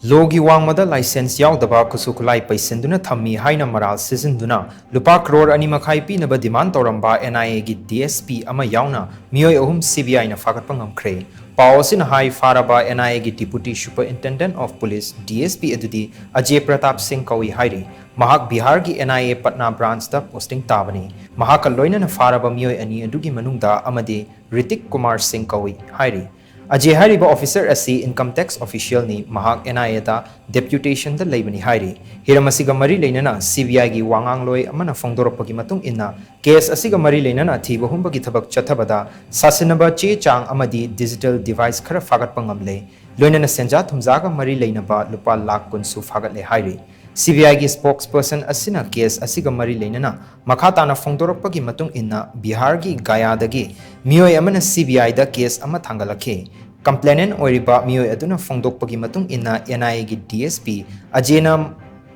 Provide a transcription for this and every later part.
Logi wangmada license yaudaba kusukulai paisenduna thammi haina maral sizinduna Lupa Crore ani Makhai Pinaba demand Touramba NIA gi DSP ama Yaona Meeoi ahum CBI na Phagatpa Ngamkhre Pao sin hai faraba NIA gi Deputy Superintendent of Police DSP adudi Ajay Pratap Singh kawi hairi Mahak Bihar gi NIA Patna branch da posting tabani Mahak loina na faraba Meeoi ani adugi manungda amadi Ritik Kumar Singh kawi hairi Ajay hariba officer asi income tax official ni Mahak NIA da deputation da leibani hairi hiramasiga mari leinana CBI gi wangang loi amana fongdoropagi matung inna case asiga mari leinana thiba humbagi thabak chathabada sasinaba che chang amadi digital device khara Phagatpa ngamle loinana senja thumjaga mari leinaba lupa lakh kunsu phagatle hairi CBI gi spokesperson asina case asiga mari leinana makhatana fongdoropagi matung inna Bihar gi Gaya dagi Meeoi amana CBI da case ama thangalakhe complainant oiriba Meeoi aduna fongdokpagi matung inna NIA gi DSP Ajena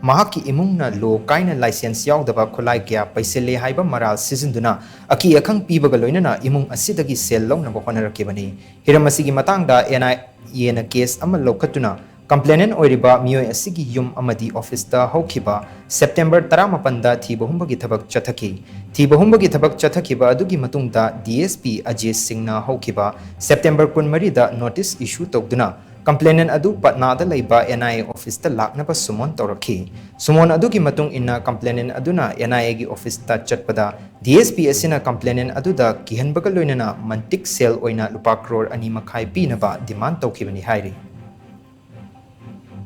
mahaki imungna lo kaina license yaudaba khulai kya paisele haiba maral sizinduna aki akhang pibaga loinana imung asidagi sel lawna ba honarakebani hiramasigi matangda NIA na case ama lokatuna complainant oiriba Meeoi asigi yum amadi office da hokhiba September 18 da thiba humbagi thabak chathaki thiba humbagi thabak chathakiba adugi matungda DSP Ajay Singh na hokhiba September 13 da notice issue tokduna complainant adu Patna da leiba NIA office da laknaba sumon tawrakhi sumon adugi matung inna complainant aduna NIA gi office ta chatpada DSP asina complainant adu da kihanbaga loinana mantik sel oina Lupa Crore ani Makhai Pinaba demand tawkhibani hairi